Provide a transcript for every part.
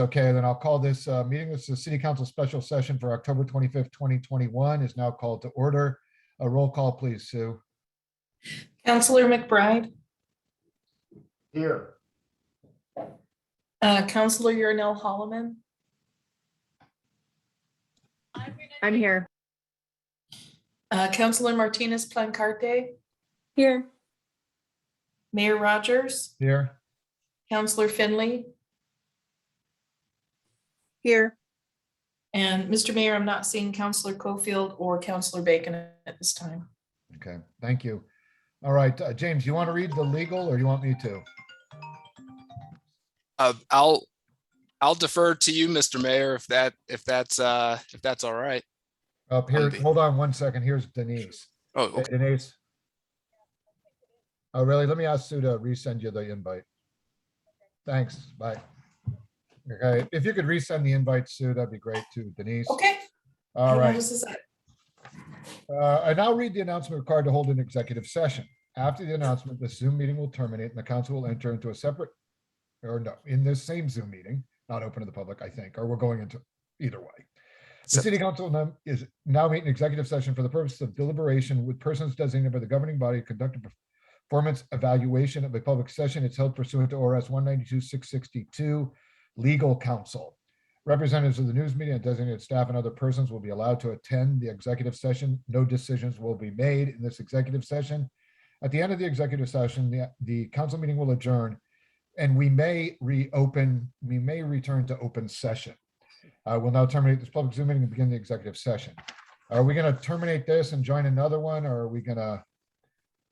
Okay, then I'll call this meeting. This is the City Council special session for October 25th, 2021 is now called to order. A roll call, please, Sue. Councillor McBride. Here. Councillor Yarnell Holloman. I'm here. Councillor Martinez Plancarte. Here. Mayor Rogers. Here. Councillor Finley. Here. And Mr. Mayor, I'm not seeing Councillor Cofield or Councillor Bacon at this time. Okay, thank you. All right, James, you want to read the legal or you want me to? I'll defer to you, Mr. Mayor, if that's all right. Up here, hold on one second. Here's Denise. Oh, okay. Hey, Denise. Oh, really? Let me ask Sue to resend you the invite. Thanks. Bye. Okay, if you could resend the invite, Sue, that'd be great too, Denise. Okay. All right. Right. I now read the announcement required to hold an executive session. After the announcement, the Zoom meeting will terminate and the council will enter into a separate, or no, in this same Zoom meeting, not open to the public, I think, or we're going into either way. The City Council is now meeting executive session for the purpose of deliberation with persons designated by the governing body to conduct a performance evaluation of a public session. It's held pursuant to ORS 192-662, legal counsel. Representatives of the news media and designated staff and other persons will be allowed to attend the executive session. No decisions will be made in this executive session. At the end of the executive session, the council meeting will adjourn and we may return to open session. We'll now terminate this public Zoom meeting and begin the executive session. Are we going to terminate this and join another one, or are we going to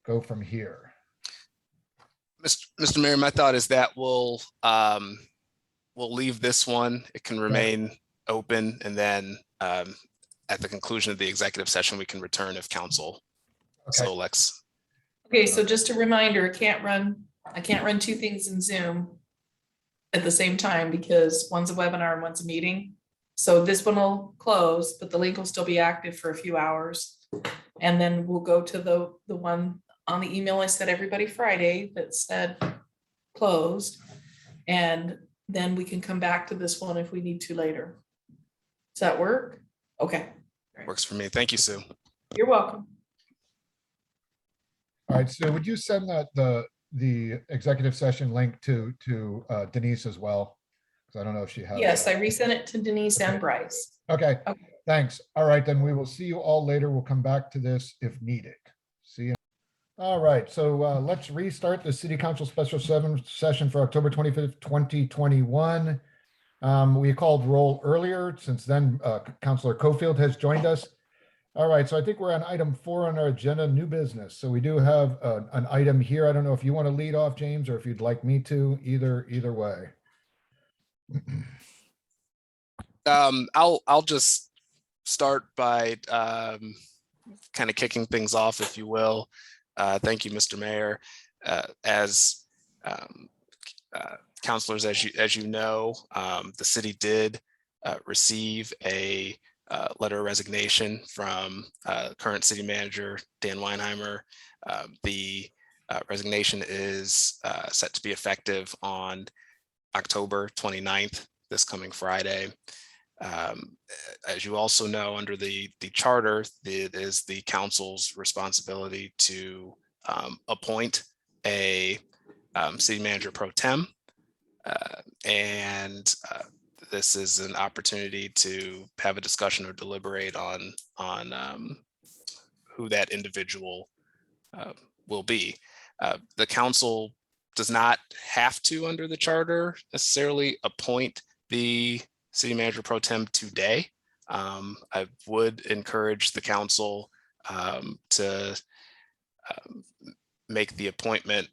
go from here? Mr. Mayor, my thought is that we'll leave this one. It can remain open, and then at the conclusion of the executive session, we can return if council so elects. Okay, so just a reminder, I can't run two things in Zoom at the same time because one's a webinar and one's a meeting. So this one will close, but the link will still be active for a few hours. And then we'll go to the one on the email I sent everybody Friday that said closed. And then we can come back to this one if we need to later. Does that work? Okay. Works for me. Thank you, Sue. You're welcome. All right, so would you send that the executive session link to Denise as well? Because I don't know if she has. Yes, I resent it to Denise and Bryce. Okay, thanks. All right, then we will see you all later. We'll come back to this if needed. See you. All right, so let's restart the City Council special session for October 25th, 2021. We called roll earlier. Since then, Councilor Cofield has joined us. All right, so I think we're on item 4 on our agenda, new business. So we do have an item here. I don't know if you want to lead off, James, or if you'd like me to. Either way. I'll just start by kind of kicking things off, if you will. Thank you, Mr. Mayor. As councilors, as you know, the city did receive a letter of resignation from current city manager Dan Weinheimer. The resignation is set to be effective on October 29th, this coming Friday. As you also know, under the charter, it is the council's responsibility to appoint a city manager pro tem, and this is an opportunity to have a discussion or deliberate on who that individual will be. The council does not have to, under the charter, necessarily appoint the city manager pro tem today. I would encourage the council to make the appointment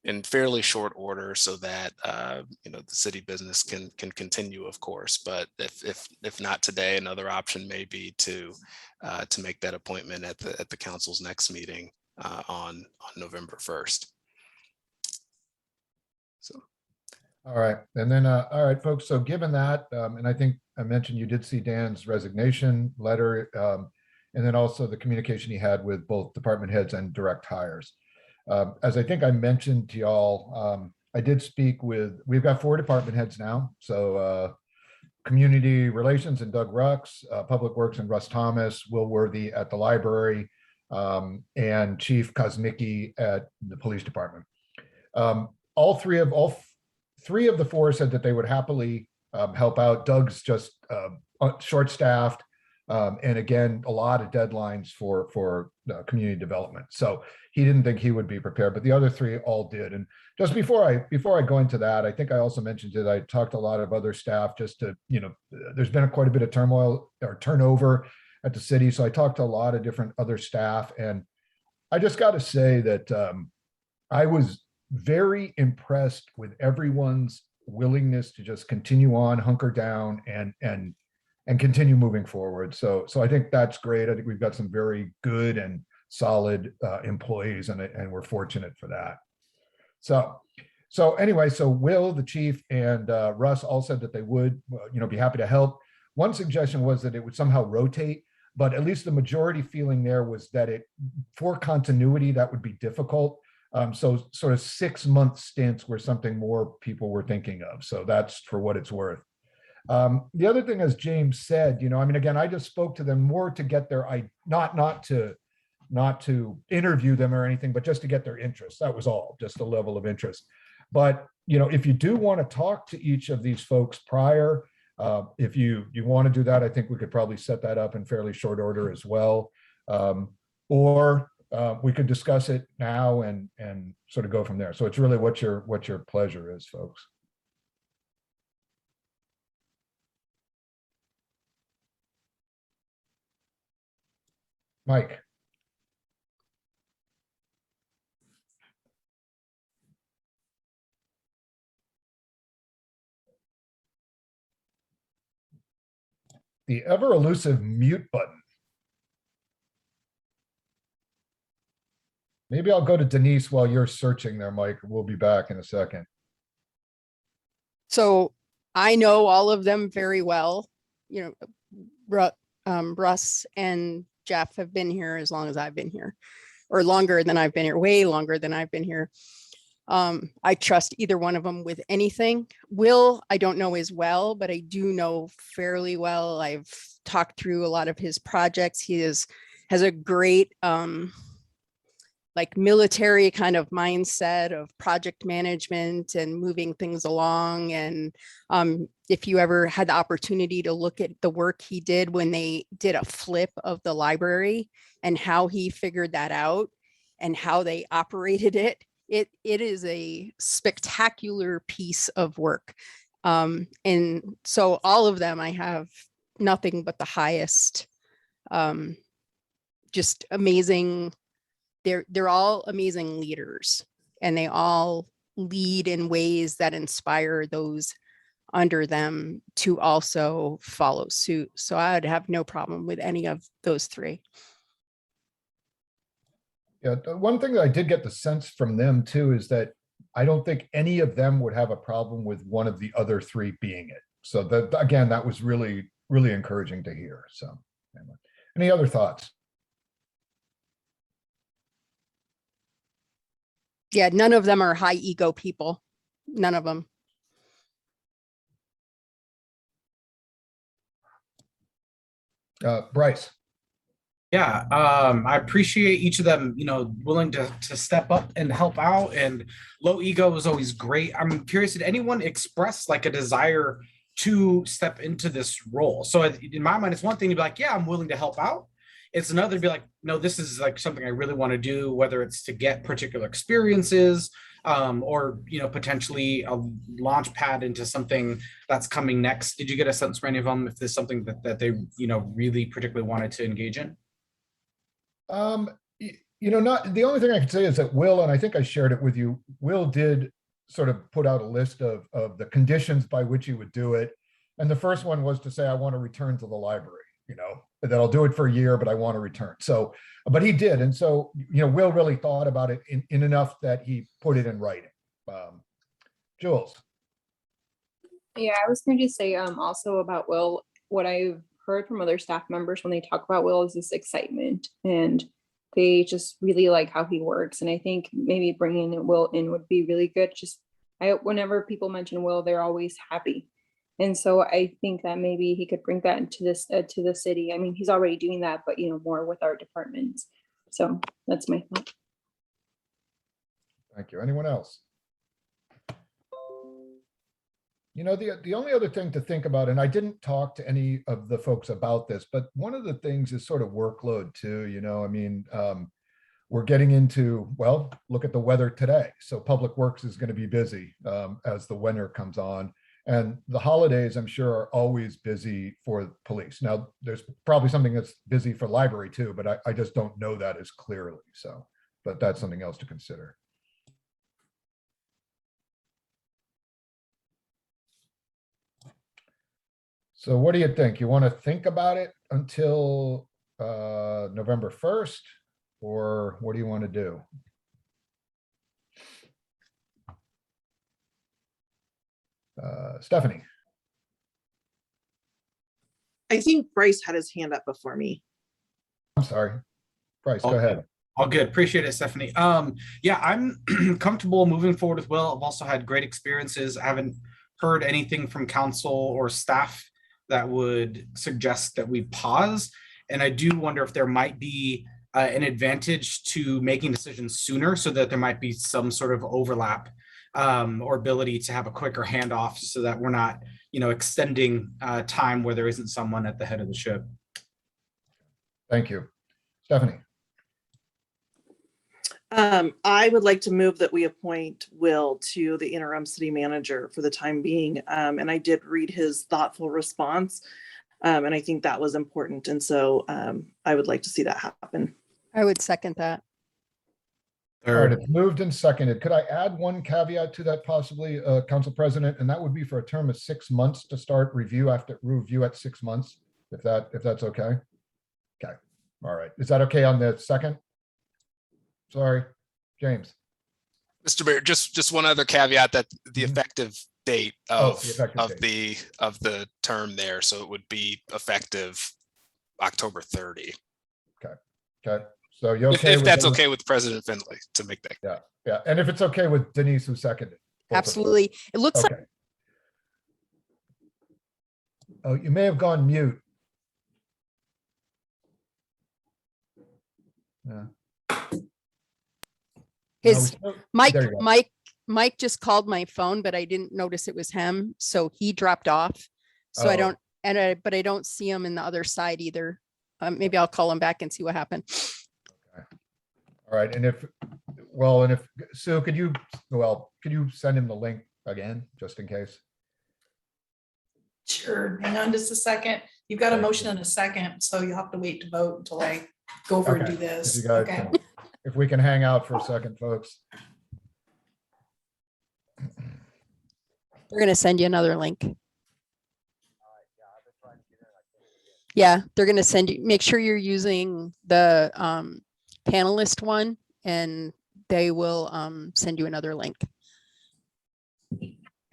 in fairly short order so that the city business can continue, of course. But if not today, another option may be to make that appointment at the council's next meeting on November 1st. So. All right, and then all right, folks. So given that, and I think I mentioned you did see Dan's resignation letter, and then also the communication he had with both department heads and direct hires. As I think I mentioned to y'all, I did speak with, we've got 4 department heads now. So Community Relations and Doug Rux, Public Works and Russ Thomas, Will Worthy at the library, and Chief Kosmicki at the police department. All three of the 4 said that they would happily help out. Doug's just short-staffed, and again, a lot of deadlines for community development. So he didn't think he would be prepared, but the other 3 all did. And just before I go into that, I think I also mentioned that I talked to a lot of other staff just to, there's been quite a bit of turmoil or turnover at the city. So I talked to a lot of different other staff, and I just got to say that I was very impressed with everyone's willingness to just continue on, hunker down, and continue moving forward. So I think that's great. I think we've got some very good and solid employees, and we're fortunate for that. So anyway, so Will, the chief, and Russ all said that they would, be happy to help. One suggestion was that it would somehow rotate, but at least the majority feeling there was that for continuity, that would be difficult. So sort of 6-month stints were something more people were thinking of. So that's for what it's worth. The other thing, as James said, again, I just spoke to them more to get their, not to interview them or anything, but just to get their interest. That was all, just a level of interest. But, if you do want to talk to each of these folks prior, if you want to do that, I think we could probably set that up in fairly short order as well. Or we could discuss it now and sort of go from there. So it's really what your pleasure is, folks. Mike. The ever elusive mute button. Maybe I'll go to Denise while you're searching there, Mike. We'll be back in a second. So I know all of them very well. Russ and Jeff have been here as long as I've been here, or longer than I've been here, way longer than I've been here. I trust either one of them with anything. Will, I don't know as well, but I do know fairly well. I've talked through a lot of his projects. He has a great military kind of mindset of project management and moving things along. And if you ever had the opportunity to look at the work he did when they did a flip of the library and how he figured that out and how they operated it, it is a spectacular piece of work. And so all of them, I have nothing but the highest, just amazing. They're all amazing leaders, and they all lead in ways that inspire those under them to also follow suit. So I'd have no problem with any of those 3. Yeah, the one thing that I did get the sense from them too is that I don't think any of them would have a problem with one of the other 3 being it. So that, again, that was really, really encouraging to hear. So anyway. Any other thoughts? Yeah, none of them are high ego people. None of them. Bryce. Yeah, I appreciate each of them, willing to step up and help out, and low ego is always great. I'm curious, did anyone express like a desire to step into this role? So in my mind, it's one thing to be like, yeah, I'm willing to help out. It's another to be like, no, this is like something I really want to do, whether it's to get particular experiences, or, potentially a launch pad into something that's coming next. Did you get a sense from any of them if there's something that they, really particularly wanted to engage in? Not the only thing I can say is that Will, and I think I shared it with you, Will did sort of put out a list of the conditions by which he would do it. And the first one was to say, I want to return to the library, that I'll do it for a year, but I want to return. So, but he did. And so, Will really thought about it in enough that he put it in writing. Jules. Yeah, I was going to say also about Will, what I've heard from other staff members when they talk about Will is this excitement, and they just really like how he works. And I think maybe bringing Will in would be really good, just whenever people mention Will, they're always happy. And so I think that maybe he could bring that into this to the city. I mean, he's already doing that, but more with our departments. So that's my thought. Thank you. Anyone else? The only other thing to think about, and I didn't talk to any of the folks about this, but one of the things is sort of workload too, I mean, we're getting into, well, look at the weather today. So Public Works is going to be busy as the winter comes on. And the holidays, I'm sure, are always busy for police. Now, there's probably something that's busy for library too, but I just don't know that as clearly. So, but that's something else to consider. So what do you think? You want to think about it until November 1st, or what do you want to do? Stephanie? I think Bryce had his hand up before me. I'm sorry. Bryce, go Okay. ahead. All good. Appreciate it, Stephanie. Yeah, I'm comfortable moving forward with Will. I've also had great experiences. I haven't heard anything from council or staff that would suggest that we pause. And I do wonder if there might be an advantage to making decisions sooner, so that there might be some sort of overlap or ability to have a quicker handoff, so that we're not, extending time where there isn't someone at the head of the ship. Thank you. Stephanie? I would like to move that we appoint Will to the interim city manager for the time being. And I did read his thoughtful response. And I think that was important. And so I would like to see that happen. I would second that. All right, it's moved and seconded. Could I add one caveat to that possibly, Council President? And that would be for a term of 6 months to start review at 6 months, if that's okay. Okay, all right. Is that okay on the second? Sorry, James. Mr. Mayor, just one other caveat, that the effective date of the term there, so it would be effective October 30. Okay, so you okay? If with that's that? okay with President Findlay to make that. Yeah, and if it's okay with Denise, who seconded. both of them. Absolutely. It looks like Okay. Oh, you may have gone mute. Yeah. his No, Mike, there you go. Mike just called my phone, but I didn't notice it was him. So he dropped off. So I Oh. don't, but I don't see him in the other side either. Maybe I'll call him back and see what happened. All right, and if Sue, could you send him the link again, just in case? Sure, hang on just a second. You've got a Thank you. motion and a second, so you'll have to wait to vote until I go over and Okay, do this. If you guys Okay. can- if we can hang out for a second, folks. They're going to send you another link. Yeah, they're going to send you, make sure you're using the panelist one, and they will send you another link.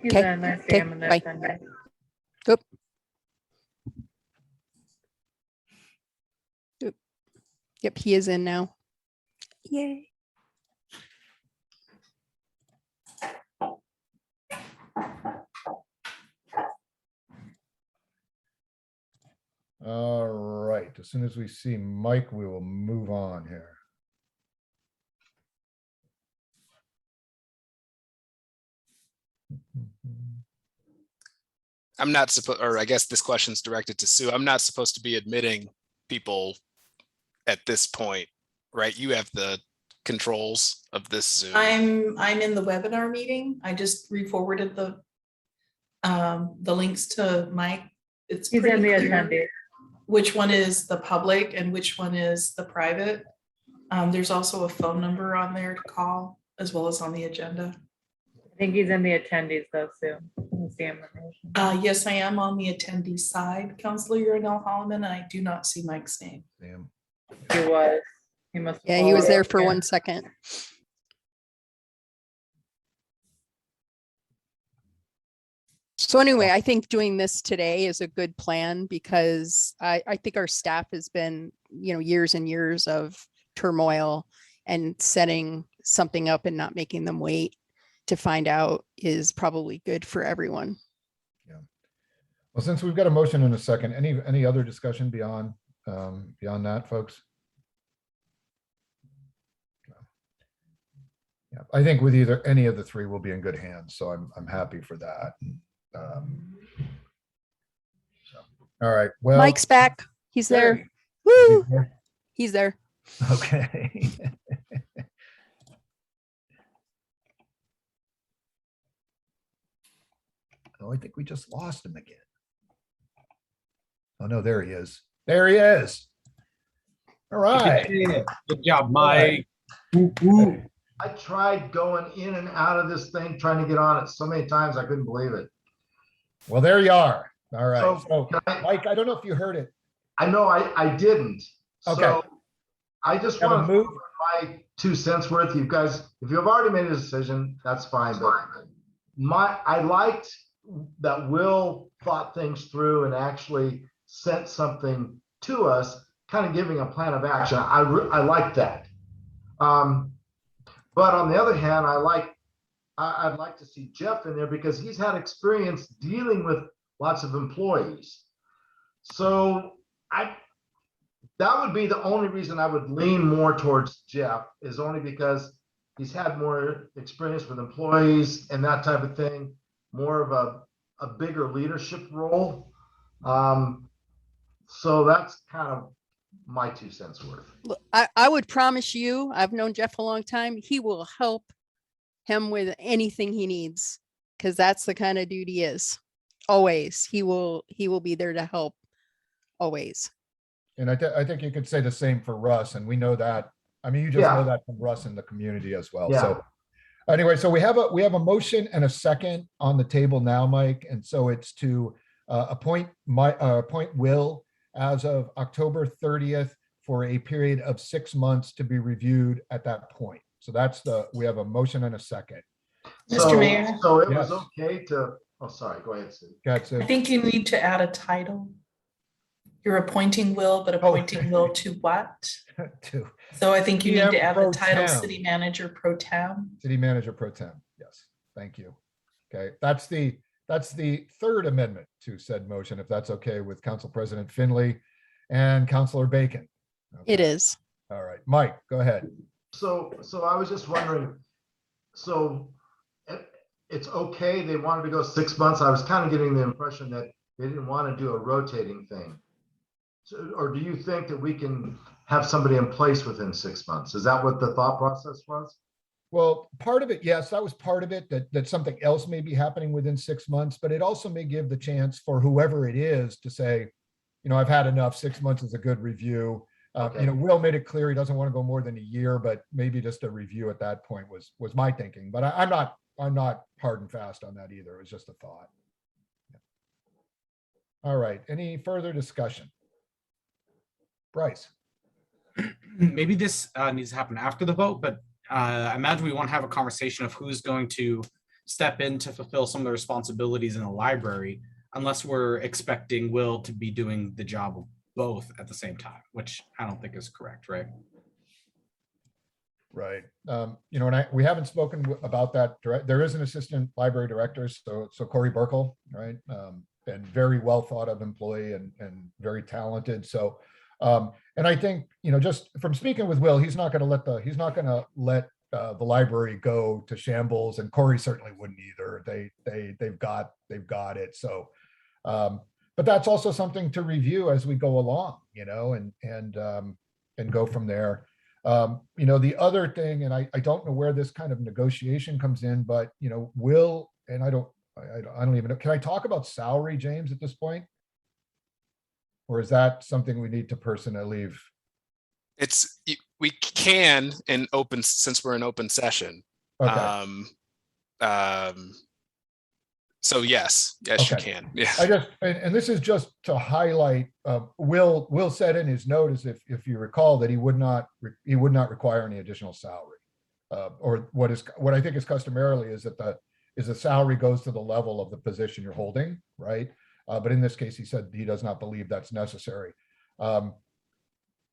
Okay, bye. Oop. Oop. Yep, he is in now. Yay. All right, as soon as we see Mike, we will move on here. I'm not supposed, or I guess this question's directed to Sue. I'm not supposed to be admitting people at this point, right? You have the controls of this Zoom. I'm in the webinar meeting. I just re-forwarded the links to Mike. It's He's pretty in the clear attendee. which one is the public and which one is the private. There's also a phone number on there to call, as well as on the agenda. I think he's in the attendees though, Sue. Let's see information. Yes, I am on the attendee side, Counselor Urinell Holloman, and I do not see Mike's name. Damn. He was. He must. Yeah, he was Oh, there for okay. 1 second. So anyway, I think doing this today is a good plan, because I think our staff has been, years and years of turmoil, and setting something up and not making them wait to find out is probably good for everyone. Well, since we've got a motion in a second, any other discussion beyond that, folks? No. Yeah, I think with either any of the three, we'll be in good hands. So I'm happy for that. All right. Well, Mike's back. He's there. Is Woo! he there? He's there. Okay. Oh, I think we just lost him again. Oh, no, there he is. There he is. All right. Good job, Mike. Woo, woo. I tried going in and out of this thing, trying to get on it so many times, I couldn't believe it. Well, there you are. All right. So, So, can Mike, I don't know if you heard it. I know I didn't. Okay. So I just Have a want to move. put my 2 cents worth. You guys, if you've already made a decision, that's fine. But I liked that Will thought things through and actually sent something to us, kind of giving a plan of action. I like that. But on the other hand, I'd like to see Jeff in there because he's had experience dealing with lots of employees. So that would be the only reason I would lean more towards Jeff, is only because he's had more experience with employees and that type of thing, more of a bigger leadership role. So that's kind of my 2 cents worth. Look, I would promise you, I've known Jeff a long time. He will help him with anything he needs, because that's the kind of dude he is. Always. He will be there to help. Always. And I think you could say the same for Russ, and we know that. I mean, you just Yeah. know that from Russ in the community as well. Yeah. So anyway, so we have a motion and a second on the table now, Mike, and so it's to appoint Will as of October 30th for a period of 6 months to be reviewed at that point. So we have a motion and a second. Mr. Mayor? So it Yes. was okay to, oh, sorry, go ahead, Sue. Got I it. think you need to add a title. You're appointing Will, but Oh. appointing Will to what? To So I think you need PM to add pro the title tem. City Manager Pro Town. City Manager Pro Tem. Yes, thank you. Okay, that's the third amendment to said motion, if that's okay with Council President Finley and Councilor Bacon. It Okay. is. All right, Mike, go ahead. So I was just wondering, so it's okay, they wanted to go 6 months. I was kind of getting the impression that they didn't want to do a rotating thing. So, or do you think that we can have somebody in place within 6 months? Is that what the thought process was? Well, part of it, yes, that was part of it, that something else may be happening within 6 months, but it also may give the chance for whoever it is to say, I've had enough, 6 months is a good review. Okay. Will made it clear he doesn't want to go more than a year, but maybe just a review at that point was my thinking, but I'm not hard and fast on that either. It was just a thought. All right, any further discussion? Bryce? Maybe this needs to happen after the vote, but I imagine we want to have a conversation of who's going to step in to fulfill some of the responsibilities in the library, unless we're expecting Will to be doing the job of both at the same time, which I don't think is correct, right? Right. And we haven't spoken about that. There is an assistant library director, so Corey Burkle, right? And very well thought of employee and very talented. So, and I think, just from speaking with Will, he's not going to let the library go to shambles, and Corey certainly wouldn't either. They've got it. So, but that's also something to review as we go along, and go from there. The other thing, and I don't know where this kind of negotiation comes in, but Will, and I don't even know. Can I talk about salary, James, at this point? Or is that something we need to personally leave? We can since we're in open session. Okay. So yes, you Okay. can. Yeah. And this is just to highlight, Will said in his note, if you recall, that he would not require any additional salary. Or what I think is customarily is that the salary goes to the level of the position you're holding, right? But in this case, he said he does not believe that's necessary.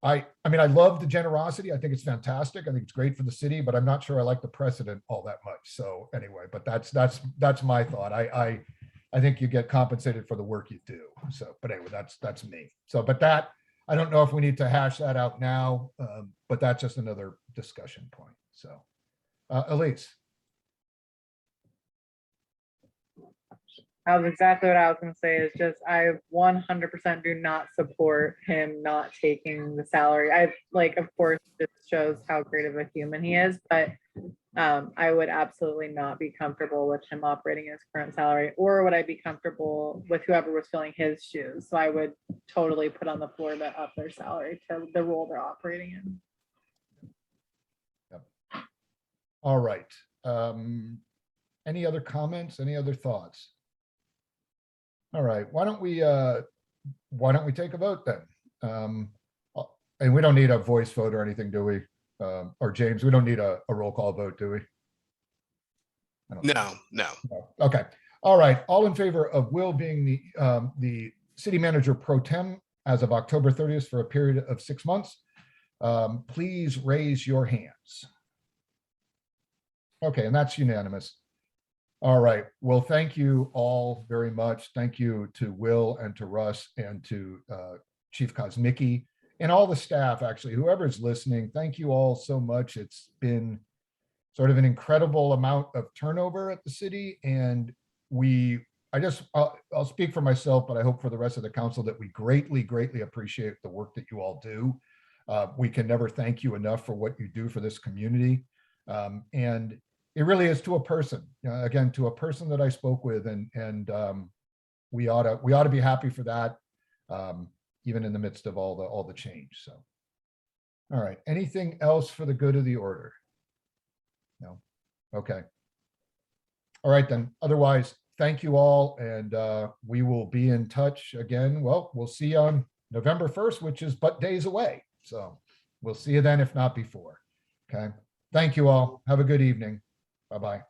I mean, I love the generosity. I think it's fantastic. I think it's great for the city, but I'm not sure I like the precedent all that much. So anyway, but that's my thought. I think you get compensated for the work you do. So, but anyway, that's me. So, but that, I don't know if we need to hash that out now, but that's just another discussion point. So, Elise. That was exactly what I was gonna say, is just, I 100% do not support him not taking the salary. I like, of course, this shows how great of a human he is, but I would absolutely not be comfortable with him operating his current salary, or would I be comfortable with whoever was filling his shoes? So I would totally put on the floor to up their salary to the role they're operating in. All right. Any other comments? Any other thoughts? All right, why don't we take a vote then? And we don't need a voice vote or anything, do we? Or James, we don't need a roll call vote, do we? I don't think No, no. so. Okay, all right, all in favor of Will being the city manager pro tem as of October 30th for a period of 6 months, please raise your hands. Okay, and that's unanimous. All right. Well, thank you all very much. Thank you to Will and to Russ and to Chief Kosmicki and all the staff, actually, whoever's listening. Thank you all so much. It's been sort of an incredible amount of turnover at the city. And I'll speak for myself, but I hope for the rest of the council that we greatly, greatly appreciate the work that you all do. We can never thank you enough for what you do for this community. And it really is to a person, again, to a person that I spoke with, and we ought to be happy for that, even in the midst of all the change. So, all right, anything else for the good of the order? No. Okay. All right then. Otherwise, thank you all, and we will be in touch again. Well, we'll see you on November 1st, which is but days away. So we'll see you then, if not before. Okay. Thank you all. Have a good evening. Bye-bye.